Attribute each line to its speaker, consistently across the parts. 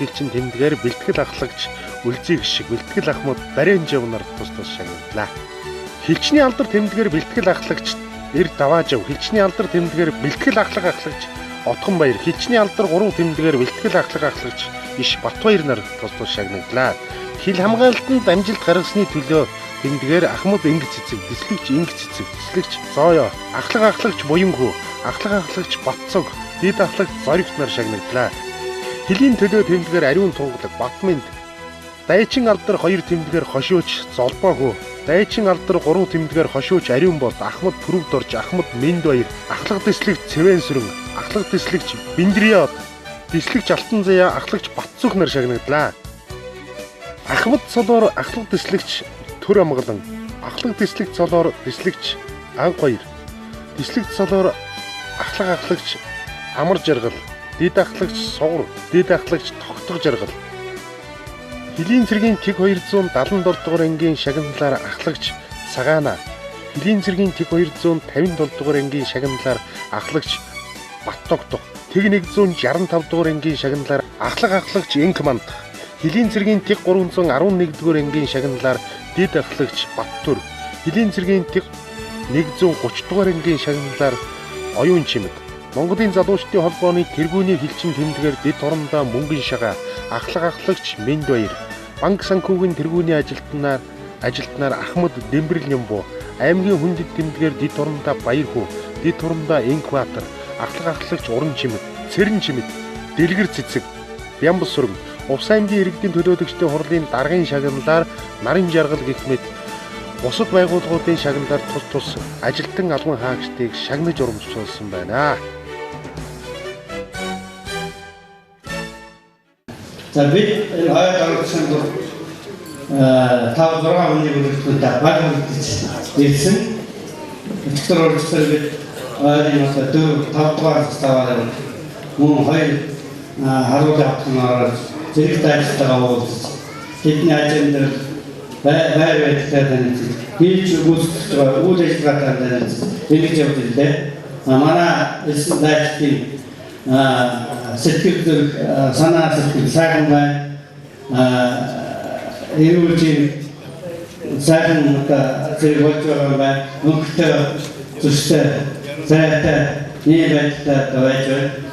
Speaker 1: хилчин тэмдгээр бэлтгэл ахлагч үлзий гişиг бэлтгэл ахмад барин жавнаар тус шагналаа. Хилчний алдар тэмдгээр бэлтгэл ахлагч Эр Даваажав хилчний алдар тэмдгээр бэлтгэл ахлах ахлагч Отгон Баяр хилчний алдар 3 тэмдгээр бэлтгэл ахлах ахлагч Иш Батбаяр нар тус шагналаа. Хил хамгаалтанд амжилт гаргасны төлөө тэмдгээр Ахмад Инг цэцэг, Дислэгч Инг цэцэг, Дислэгч Зоё, ахлагч Буянхүү, ахлагч Батцог, Дид ахлагч Зоригт нар шагналаа. Хилийн төлөө тэмдгээр Ариун Тунгалаг, Батминд, Дайчин алдар 2 тэмдгээр Хошууч Золбоогүү, Дайчин алдар 3 тэмдгээр Хошууч Ариун Болд, Ахмад Пүрвд орж Ахмад Минд Баяр, ахлах дислэгч Цэвэн Сүрэн, ахлах дислэгч Биндрияод, дислэгч Алтан Заяа, ахлагч Батцүх нар шагналаа. Ахмад цолоор ахлах дислэгч Төр Амгалан, ахлах дислэгч цолоор дислэгч Анх Баяр, дислэгч цолоор ахлагч Амар Жаргал, Дид ахлагч Сугар, Дид ахлагч Тогтго Жаргал. Хилийн цэргийн тэг 277 дугаар ангийн шагналаар ахлагч Цагаана, Хилийн цэргийн тэг 257 дугаар ангийн шагналаар ахлагч Баттогдох, тэг 165 дугаар ангийн шагналаар ахлагч Инкманд, Хилийн цэргийн тэг 311 дугаар ангийн шагналаар Дид ахлагч Баттүр, Хилийн цэргийн тэг 130 дугаар ангийн шагналаар Оюун Чимэг, Монголын залуучдын холбооны тэргүүний хилчин тэмдгээр Дид Хормдоо Мөнгөн Шагаа, ахлагч Минд Баяр, банк санхүүгийн тэргүүний ажилтнаар Ахмад Дэмбэрэл Нямбуу, аймгийн хүндэт тэмдгээр Дид Хормдоо Баярхүү, Дид Хормдоо Инкватор, ахлагч Уран Чимэг, Цэрэн Чимэг, Дэлгэр Цэцэг, Бямбас Сүрэн, Увс аймгийн иргэдийн төлөөлөгчдийн хурлын даргын шагналаар Нарын Жаргал гэх мэт бусад байгууллагуудын шагналаар тус ажилтан албан хаагчдыг шагнаж урамжуулсан байна.
Speaker 2: За бид энэ хоёр даргын дур 5-6 хүний бүрэлдэхүүнтэй баг бүрдэж ирсэн. Өчигдөр оролцсон бид ойрын 4-5 дугаар ставаар мөн хоёр харуулгын хатнаар зэрэг тайлбарлага уулзсан. Бидний ажил дээр байртай танилцсан. Бич үүсгэж байгаа үйл ажиллагаатай танилцсан. Ингэж явж ирлээ. Манай эсэм дайчдын сэтгэл зүрх санаа сэтгэл сайхан байна. Эрүүл сайхан зэрэг болж байгаа байна. Мөнгөтэй зүстэй зайтай нийгэмтэй байж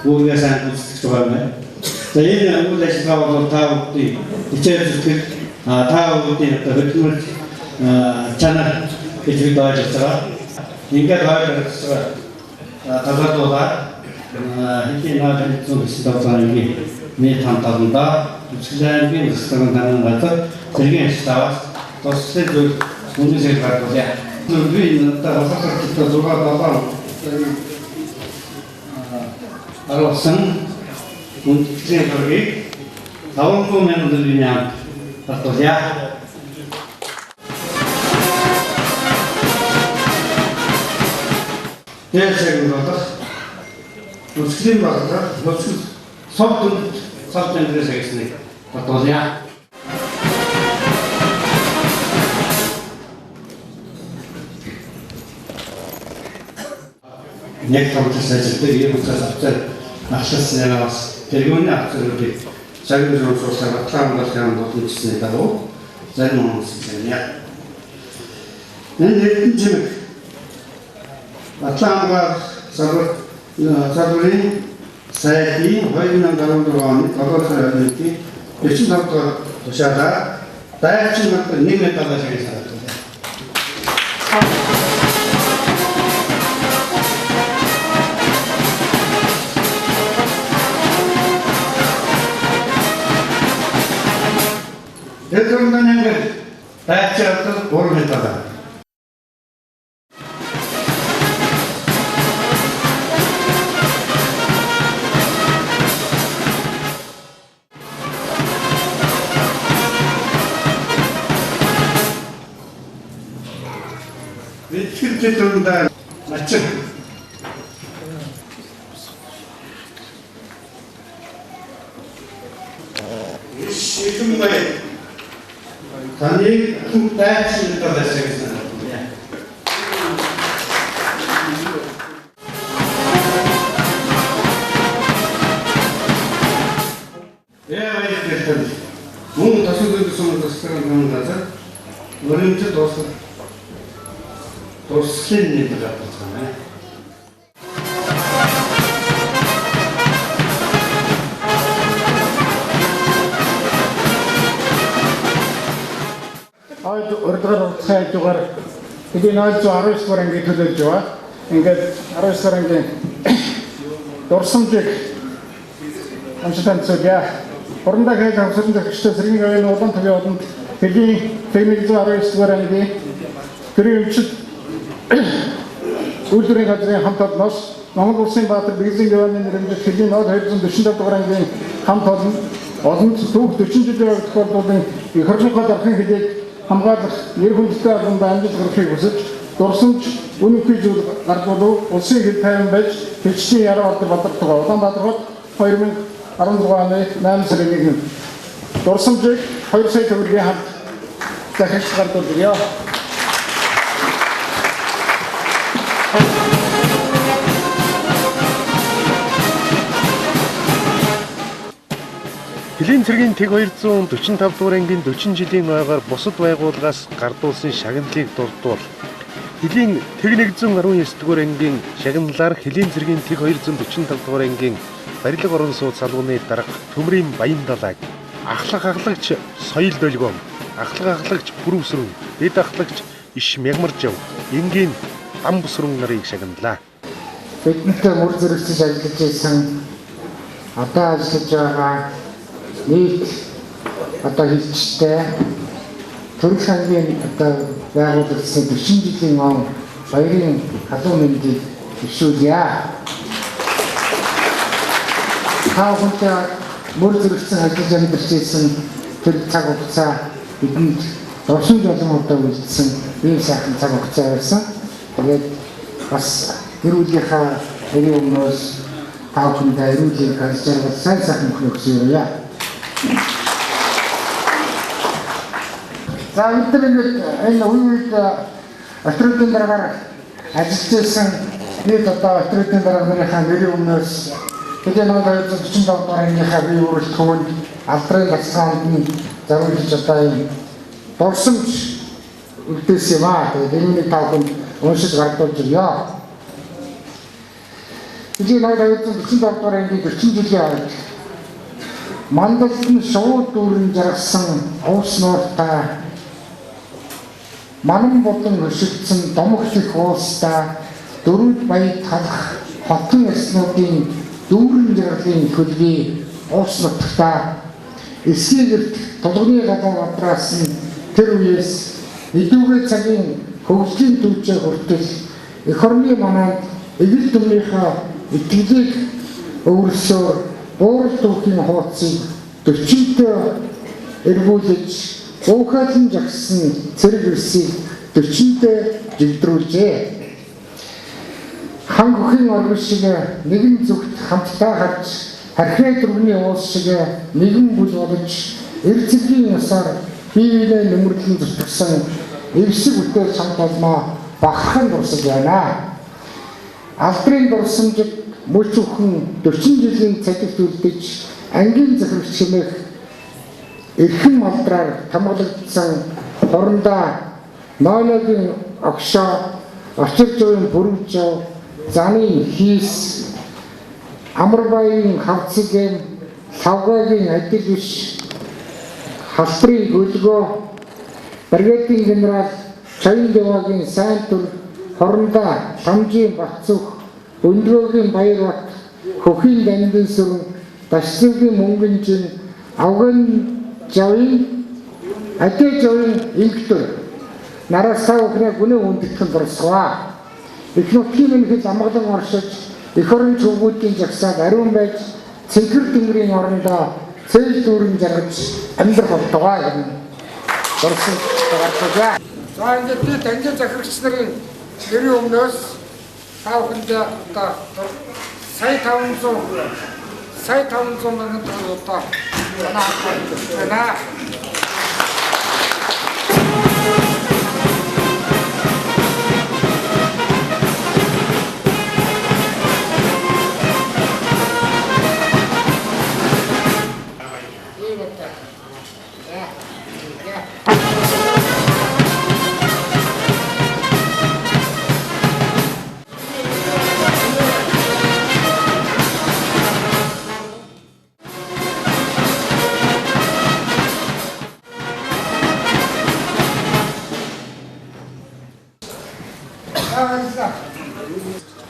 Speaker 2: үүгээ сайн үзэж байгаа байна. За энэ үйл ажиллагаа бол та бүхэн хичээл зүтгэл та бүхэн хөдөлмөр чанар гэж бид ойлгож байгаа. Ингээд ойлгож тазаатуулаад хэдийн наадын зүйлс тавтааны нийт хамтааланда Үсгэлэнгийн өсөлтөнд данан газар зэргийн ажиллаваас туслах зүйл үнэхээр гаргуулъя. Би надад хасагчтай зураг болоо аруулсан үнэхээр хэрэг 500,000 төгрөгийн баталгаа. Тэрсэг болоод үсгэлийн багтаа нөхцөл совд салтэндрээс агсны баталгаа. Нэг томчс ажилладаг юм учраас ахшилсан ямаас тэргүүний ахцуудыг цагийн зөвшөөрлөөр батлан болгосон боломжтой дагуу зарим хүмүүс яа. Энэ нэгэн чимэг батлангаар сарварын сайдын 2014 оны 7 сарын 45 дахь тушаалаар дайчин мэтр 1 метр шагнасан. Тэргүүний дайчин 3 метр. Тэтгэвчдүүдэд ачиг шийдэмээ таны хүнтэй дайсан. Yeah, хэлсэн. Мөн тосын зүйл сум засгийн хамт газар өрөмжөд дуслын нэг байна.
Speaker 3: Аад урдгаар цайдугаар хэдийн 19 дугаар анги төлөөлж байгаа. Ингээд 19 дугаар ангийн дурсамжийг амжилтанд зөвгөө. Хурандаа хийж авсан дэгчтэй сэргийн аяны улаан төвийн олонд хэдийн 19 дугаар ангийн төрийн өмчөд үйлдвэрийн газрын хамт олноос Монгол Улсын Баатар Бэлгийн аяны нэрмжид хэдийн 245 дугаар ангийн хамт олонд түүх 40 жилийн өмнөх тохиолдлын их хурлынхаа дархан хэлийг хамгаалах нэр хүндтэй албанд амжилт гаргахыг хүсэж дурсамж үнэнгүй зүйл гаргуулав улсын хил тайван байж хэвчний яруу алдар бадардаг Улаанбаатар хот 2016 оны 8 сарын 1-нд дурсамжийг 2 сая төгрөгийн хамт захиж гаргуулъя.
Speaker 1: Хилийн цэргийн тэг 245 дугаар ангийн 40 жилийн ойгоор бусад байгууллагаас гардуулсан шагналыг дурдвал Хилийн тэг 119 дугаар ангийн шагналаар Хилийн цэргийн тэг 245 дугаар ангийн барилга орон сууц салууны дарга төмрийн баян далайг ахлагч соёл долгиом ахлагч бүрүүсрэн дэд ахлагч иш мягмаржав энгийн ам бүсрэн нарыг шагналаа.
Speaker 3: Бидэнтэй мөр зэрэгцэж ажиллаж байсан одоо ажиллаж байгаа нийт одоо хэлцтэй төрөх сангийн одоо байгуулагдсан 40 жилийн он баярын халуун мэндийг ишүүлье. Хаавынтай мөр зэрэгцэн ажиллаж амьдарч байсан тэр цаг хугацаа бидэнд дурсамж болон одоо үлдсэн ийм сайхан цаг хугацаа байсан. Тэгээд бас гэр бүлийнхаа хэрэг өмнөөс таавхандаа эрүүлгийг харж байгаа сайн сайхан хөөрхөсөөрье. За өдөр энэ үед өтрүүдийн дараагаар ажиллажсэн нийт одоо өтрүүдийн дараагийнхаа нэрийн өмнөөс хэдийн 245 дугаар ангийнхаа бие бүрэлдэхүүн хүнд алдрын гацгаанд зориулж одоо энэ дурсамж үлдээсэн юм аа. Тэгээд энэ таавханд уншиж гаргуулж ирье. Хэдийн 245 дугаар ангийн 40 жилийн ойд мандалд нь шууд дүүрэн жаргасан уус нууртай манан болон өшигдсэн домогт их уустай дөрвд баяд талах хотын яснуудын дүүрэн жаргалын хөлбий уус нутагтай эсгийгэрт тулганы гадаа бадраас нь тэр үеэс идэвхтэй цагийн хөгжлийн төвчөө хүртэл эх орны манад эгэл түмнийхээ итгэлийг өвөрсөөр уурал түүхийн хуудсыг 40-тэй эргүүлж уухайлан жагсан цэрэг ирсийг 40-тэй жигдрүүлжээ. Хан бүхэн оргил шиг нэгэн зүгт хамтдаа харж хархээ дөрвний уус шиг нэгэн бүл болж эрцэгийн усаар биеийн нөмөрлөн зүтгэсэн эвсэг үтэл самт олмоо баххан дурсаж байна. Алдрын дурсамжид мөч бүхэн 40 жилийн цадигт үлдэж ангийн захирагч хэмээх эрхэм малдраар хамгаалагдсан хорондоо нойлогийн огшоо очир зүйн бүрвжөө заны хийс амарбаягийн хавцгийн лавгагийн адил биш халтрын хөлгөө бригадийн генерал Чаян Дэвагийн сайн түр хорондоо ламжийн бацух өндгөөгийн баярбат хөхийн дандын сүрэн дашцгийн мөнгөнжин авган жавын адил жавын инктор нараас савхны гүнэ үндэтгэн дурсгаа их нутгийн минь амгалан оршиж эх орон чөвгүүдийн жагсаад ариун байж цэнхэр тэнгэрийн орондоо цээл дүүрэн жаргаж амьдрах болтугай гэнэ дурсан гаргажээ. За ингээд данжин захирагч нарын нэрийн өмнөөс таавхандаа одоо сая 500 мянган төгрөг одоо байна.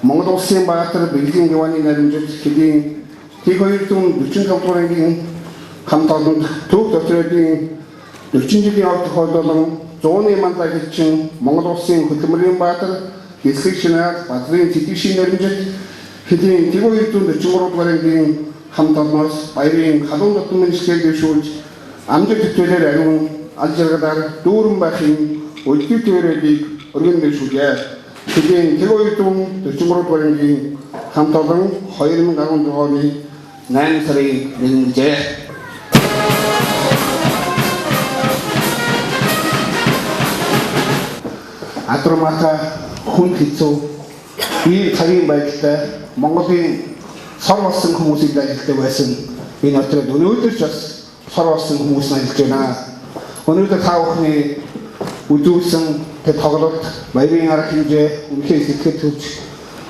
Speaker 3: Монгол Улсын Баатар Бэлгийн Гаваны наримжит хэдийн T2 45 дугаар ангийн хамт олонд төв дотруудын 40 жилийн ав тохиолдолон 100-ны мандаа хэлчин Монгол Улсын хөдөлмөрийн Баатар Хэсэг шинаар Баатарын Тэтгэвшийн наримжит хэдийн T2 43 дугаар ангийн хамт олноос баярын халуун дотн мэнчилгээг дэвшүүлж амжилт төтөлөөр ариун аль жаргалаар дүүрэн байхын өдгөө төрөлийг өргөн дэвшүүлээ. Хэдийн T2 43 дугаар ангийн хамт олон 2014 оны 8 сарын 1-нд Атромата хүн хэцүү ийм цагийн байдалтай Монголын сор болсон хүмүүсийн ажилтдаг байсан. Энэ өдрөд өнөөдөр ч бас сор болсон хүмүүс ажиллаж байна. Өнөөдөр та бүхний үзүүлсэн тэр тоглолт баярын арга хэмжээ үнэхээр сэтгэл төрж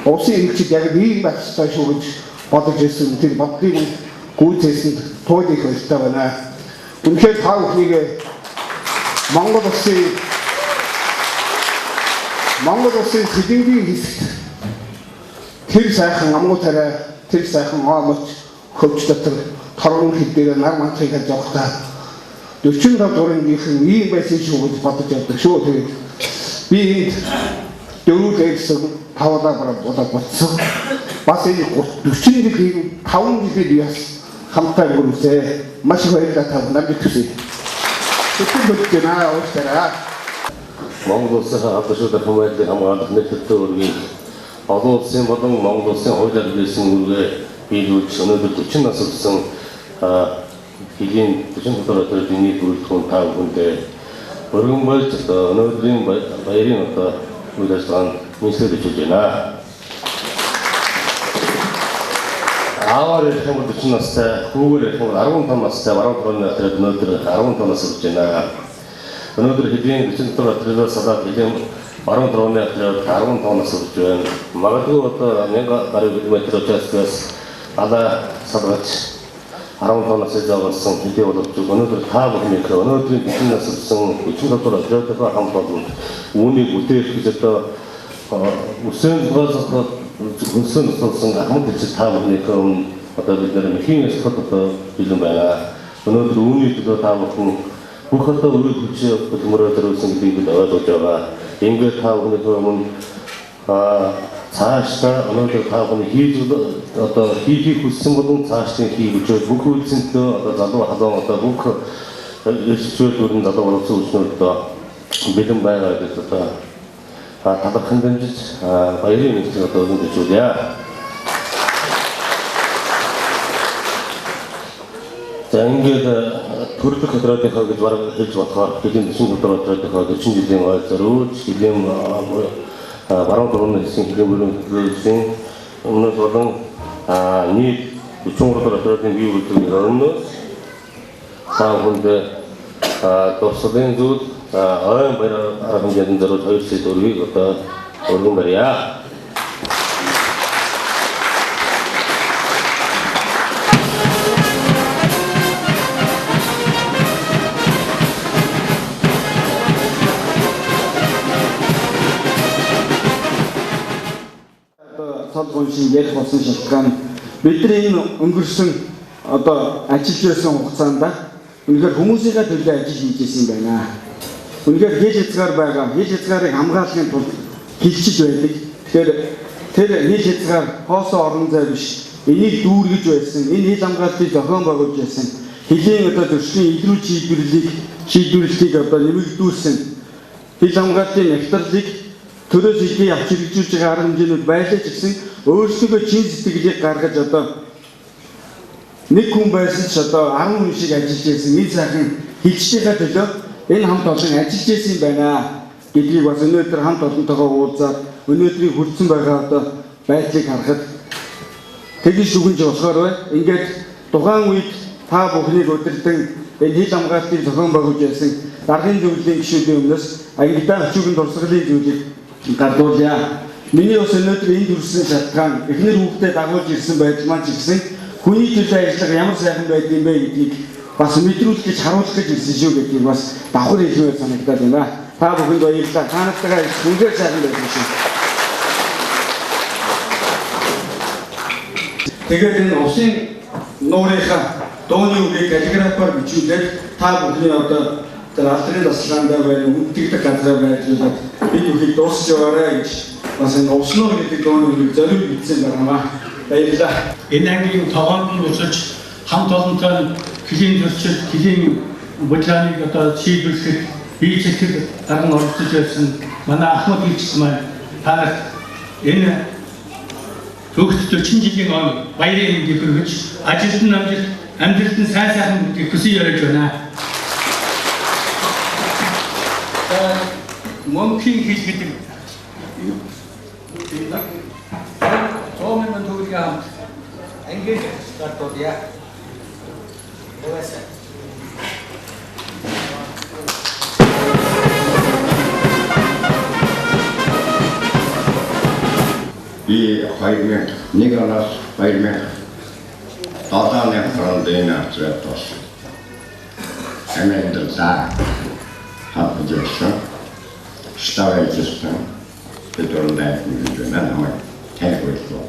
Speaker 3: улсын иргэд яг ийм байх ёстой шүү гэж бодож ирсэн. Тэр бодлыг гүйцээсэнд туулж их баяртай байна. Үнэхээр та бүхнийг Монгол улсын сэдвийн хэсэгт тэр сайхан амгуутараа тэр сайхан оомч хөвч дотор торгон хэдээр нар манхыг хаж явахдаа 45 дуурайгийнхэн ийм байсан шүү гэж бодож явдаг шүү. Тэгээд би энд дөрөвдөгсөн тавлаа болоод бодсон. Бас энэ 40 жилийн 5 жилийн яс хамтаа өнгөрүүлээ. Маш их баярлалаа та бүхэнд хүсье. Тэтгэвч наа ууштай.
Speaker 4: Монгол улсын хадгалах хамгааллыг хамгаалах нийтлэлтэй үргийг олон улсын болон Монгол улсын хуулиар хэлсэн үргээ биелүүлж өнөөдөр 40 нас болсон хэдийн 40 долларын нийт бүрэлдэхүүн та бүхэндээ өргөн болж өнөөдрийн баярын үйл ажиллагаанд нийслэлж өгч байна. Аавар ярих юм бол 40 настай, хүүгээр ярих юм бол 15 настай, баруун толгойн өдрөд өнөөдөр 15 нас болж байна. Өнөөдөр хэдийн 40 доллараас салаад хэдийн баруун толгойн өдрөд 15 нас болж байна. Магадгүй одоо 1000 гаруй километр участгаас алаа салгаж 15 настай зовлон хэдий боловч өнөөдөр та бүхний өнөөдрийн 40 нас болсон 40 доллар хамт олон үүнийг үтээх гэж одоо үсэн болсон хамт гэж та бүхний одоо бид нар мэхийн ясгад одоо бэлэн байна. Өнөөдөр үүний төлөө та бүхэн бүх одоо үйл хүчээ хөдөлмөрөөр төрүүлсэн гэдгийг бид ойлгож байгаа. Ингээд та бүхний өмнө цаашдаа өнөөдөр та бүхэн хийх хүссэн болон цаашдын хийх гэж бүх үйлсэнтэй одоо залуу халуун одоо бүх эрсдэлтүүд залуу боловсон хүчнүүд бэлэн байгаа гэж одоо талархан дэмжиж баярын мэдлэг одоо өгөн гэжүүлье. За ингээд төрөлх хөдрөөдийнхөө гэж бараг хэлж бодохоор хэдийн 40 хөдрөөдийнхөө 40 жилийн ой зориулж хэдийн баруун толгойн хэсгийн хөдөлмөрийн өмнөд болон нийт 43 хөдрөөдийн бие бүртгэлийн өрнөс та бүхэнд дурсгалын зүйл ойн баяр арга хэмжээнд зориулж 2 сая төгрөгийг одоо өргөн барья.
Speaker 3: Салгуйшин ярих болсон шалтгаан бидний энэ өнгөрсөн одоо ажиллаж байсан хугацаанд үнэхээр хүмүүсийнхээ төлөө ажил хийж ирсэн байна. Үнэхээр хэл хязгаарыг хамгаалахын тулд хилчиж байдаг. Тэгэхээр тэр хэл хязгаар хоосоо орон зай биш. Энийг дүүргэж байсан. Энэ хэл хамгаалтыг зохион байгуулж байсан. Хэлийн одоо төршлийн илрүү шийдвэрлэлийг одоо нэмэгдүүлсэн. Хэл хамгаалтын нягтралыг төрөөс илээ авч хэрэгжүүлж байгаа арга хэмжээнүүд байлаа ч гэсэн өөрсдөө чин сэтгэлийг гаргаж одоо нэг хүн байсан ч одоо 10 хүн шиг ажиллаж байсан. Энэ сайхан хилчдийнхээ төлөө энэ хамт олон ажиллаж байсан юм байна гэдгийг бас өнөөдөр хамт олонтойгоо уулзаад өнөөдрийг хүрсэн байгаа одоо байдлыг харахад тэгж дүгнж болохоор бай. Ингээд тухайн үед та бүхнийг удирдан
Speaker 2: энэ хил хамгаалтын зохион байгуулж байсан даргын зөвлөлийн гишүүдийн өмнөөс ангидаа өчүүгийн дурсгалын зүйлийг гардуулъя. Миний ус өнөөдөр энд хүрсэн шалтгаан эхнэр хүүхдэд дагуулж ирсэн байдал маань ч гэсэн хүний төлөө ажиллах ямар сайхан байд юм бэ гэдгийг бас мэдрүүлэх гэж харуулах гэж ирсэн шүү гэдгийг бас давхар хэлмээр санагдаад байна. Та бүхэнд баярлалаа. Та нартайгаа үнээр сайхан байх шүү. Тэгээд энэ усын нуурынхаа дууны үгийг каллиграфаар бичүүлээд та бүхний одоо тэр алдрын тасалгаандаа байна үнтгэдэг газраа байрлуулад бид бүхий дуусч яваарай гэж бас энэ уснуур гэдэг дууны үгийг зориуд бичсэн байна. Баярлалаа.
Speaker 5: Энэ ангийн тогоонд усаж хамт олонтой хөлийн төрчил хөлийн бодлооныг одоо шийдвэрлэхэд бие зэтгэл даран оролцож байсан манай Ахмад гихч маань та энэ төгс 40 жилийн он баярын мэндийг хүргэж ажилд нь амьдралд нь сайн сайхан гэдгийг хүсье яриад байна. Монхийн хэл гэдэг Зоомын төгөлгийн хамт ангиж стартуулъя. Яваасаа.
Speaker 6: Би 2001 оноос 2007 оны хооронд энэ арчраад болсон. Амэндэрлаа хапж явсан. Штавайжсэн. Бидорнаа нэгэн намайг таньуулсан.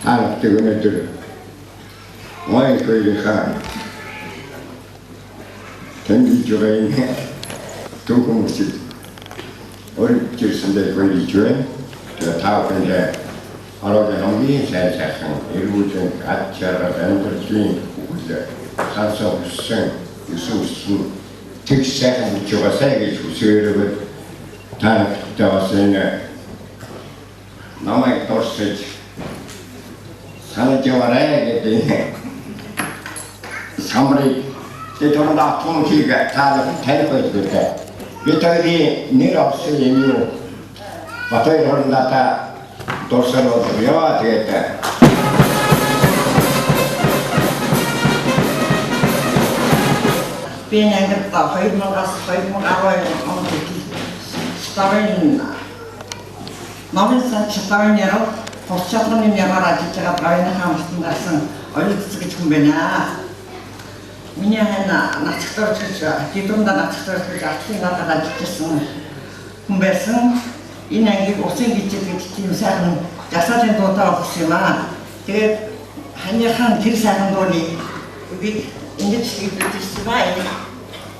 Speaker 6: Аавт өнөөдөр мой хоёрын тэнцвэрийн төгөөмөсөд орчирсэндээ хоёрын таавэндээ арга хамгийн сайхан эрүүл ачаараа амьдралын үйл хасаасан юусус тэг сайхан үчигасаа гэж үсээрээ таавтаасан намайг торсэж санажаарай гэдэг самрыг 대통령다 통치가 다 대표해 줄게. 비타기 내려없을 이유. 어떻게 그런다 도서로 들여야 되겠다.
Speaker 7: 비행했다. 허이만 가서 허이만 가로에 스타일은 너는 스타일이로 복잡한 영화라 제가 바이나 하는 것은 어디서 준비냐. 미냐나 나츠터츠가 기존다 나츠터츠가 키나다 가지고서 군배선 이내기 옥생기집이 팀사는 약사된 도다 없지만 되게 한약한 길사는 돈이 우리 이제 지금 뜻이지만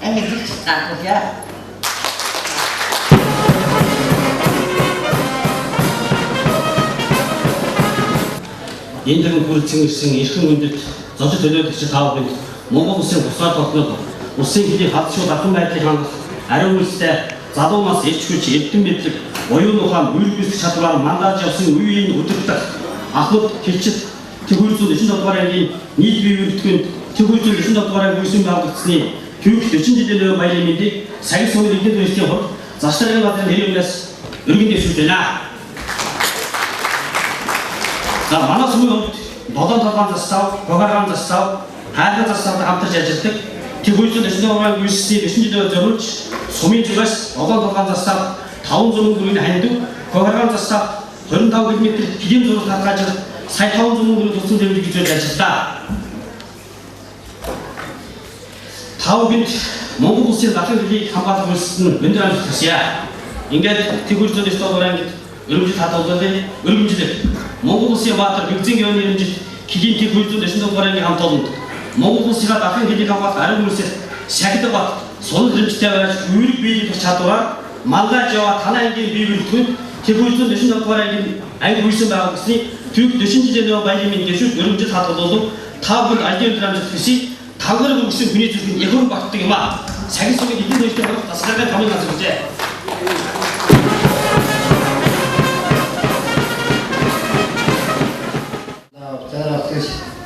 Speaker 7: 아니 그렇지 않고야
Speaker 5: Эндэрэн хүрэлцэн ирсэн хүндэд зочид төлөөлөгч таавал Монгол улсын бусад толгойд улсын хэдийн хадшууд ахын байдлыг хангах ариун үйлстэй залуу нас ирч хүч эрдэм мэдлэг оюун ухаан үйл гүйцэх чадвараар мандаж явсан үеийн өдөртөх Ахмад Хилчит Тэгүүлзүүн 97 дугаар ангийн нийт бие бүртгэнд Тэгүүлзүүн 97 дугаар ангийн байгуулагдсны түүх 40 жилийн баярын мэндийг сая сумын эдгээр үндэстний хурд заштарын газрын нэрнээс өргөн дэвшүүлж байна. За манай сумын хувьд 7 толгойн застав, Гогаргаан застав, Хайрхан заставд хамтарч ажилладаг. Тэгүүлзүүн 49 дугаар үйлсний 40 жилээр зориулж сумын зүгээс 7 толгойн застав 500 төгрөгийн хандив, Гогаргаан застав 25 км хэдийн зураг хадгалж сая 500 төгрөгийн тусам тэмдэг гэж ажилладаг. Тавгинд Монгол улсын захын хөлийг хамгаалах үйлсэд нь өндөр амжилт хүсье. Ингээд Тэгүүлзүүн 9 дугаар ангид өргөмжил хадгалсан өргөмжил Монгол улсын баатар Бэгзэн геоны өргөмжил Хилийн Тэгүүлзүүн 9 дугаар ангийн хамт олонд Монгол улсын захын хөлийг хамгаалах ариун үйлсэд шагнад бат сунал хэмжтэй байж үүрэг биелэх чадвараар мандаж яваа танай ангийн бие бүртгэнд Тэгүүлзүүн 9 дугаар ангийн анги үйлсэн байгууллагын түүх 40 жилийн баярын мэнд гişүүд өргөмжил хадгалуулав. Та бүхэн аль өндөр амжилт хүсье. Тавгар бүгсэн хүний зүрхэнд яхан багтдаг юм аа. Сагин сумын эдийн засгийн хурд тасгалтай хамгийн аз хүрчээ.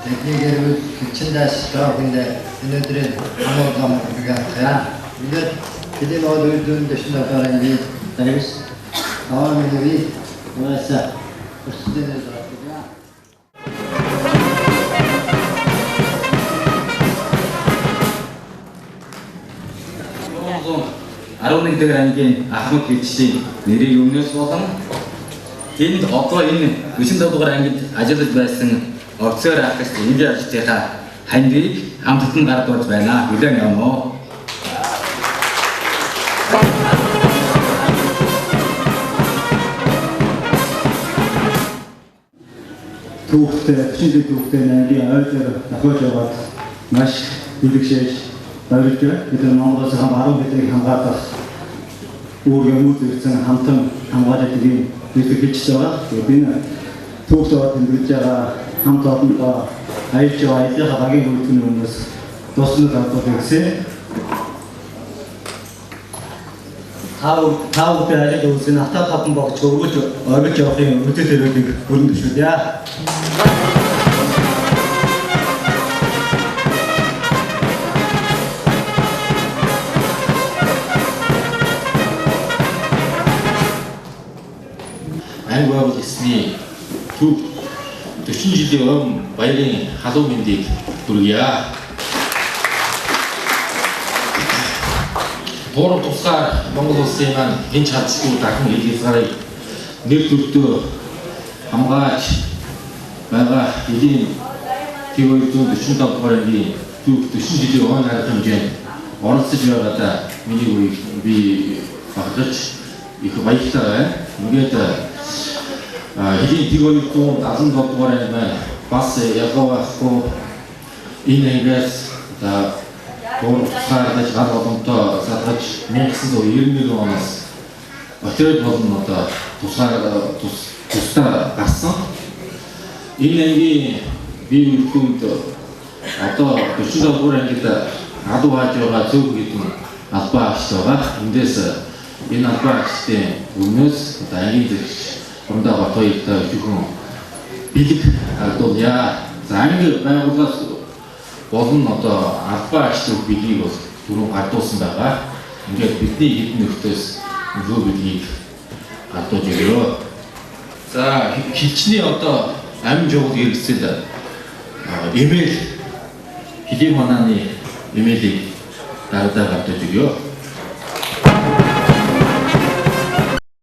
Speaker 8: Teknikleri küçüldes tarafında yönetilen anlamda yapıyor. Millet gidin o duyduğun dışında kalan bir tanemiz tamamen bir burası üstünde
Speaker 9: 11 дэх ангийн Ахмад хөвчлийн нэрийг өмнөөс болон энд одоо энэ 47 дугаар ангид ажиллаж байсан офицер ахлагч энэ ажилтнаа хандийг хамтдан гардуулж байна. Хүлээн авах уу?
Speaker 2: Түүхтэй түүхтэй ангийн ойлоор давхиж яваад маш бэлгшээж баярлж байна. Бид Монголоос 10 хэдийг хамгаалах үүрэг үүсгэн хамтан хамгаалж байгаа бид хэлж байгаа. Тэгээд энэ түүхтэй тэмдэглэж байгаа хамт олонтой аялж байгаа аяллаа багийн хөлтөний өмнөөс туслах хавтууд гэсэн. Таавууд аялал үүсгэн автаа хапан богч өргөж оргиж явахын үдэл төрөлийг өрн төшүүлье.
Speaker 10: Англи эсний төв 40 жилийн өмнө баярын халуун мэндийг хүргье. Бор тусгаар Монгол улсын маань хэн чадсгүй дахин хэлхийцгаарыг нэр төртөө хамгаалж байгаа эдийн 247 дугаар ангийн төв 40 жилийн он арга хэмжээнд оролцож байгаадаа миний үеийг би багтаж их баяртай байна. Ингээд эдийн 277 дугаар анги маань бас ялгаагүй энэ ангиас Тусгаар гал боломтой садгаж 1991 оноос отряд болон одоо тусдаа гарсан. Энэ ангийн бие биенд одоо 47 дугаар ангид адуу хааж байгаа зөв хэдэн албаа агч байгаа. Эндээс энэ албаа агчдын өмнөөс одоо ангийн зэрэгч Гундаа Батбаяртай зөвхөн бэлэг ардуулъя. За анги байгууллагаас болон одоо албаа агчдын билгийг бол түрүү гардуулсан байгаа. Ингээд бидний хэдэн нөхдөс нөхөө билгийг гардуулж өгөө. За хилчний одоо амин жуулг хэрэгцэл имэйл хэдийн манааны имэйлийг дараагаар гардуулж өгөө.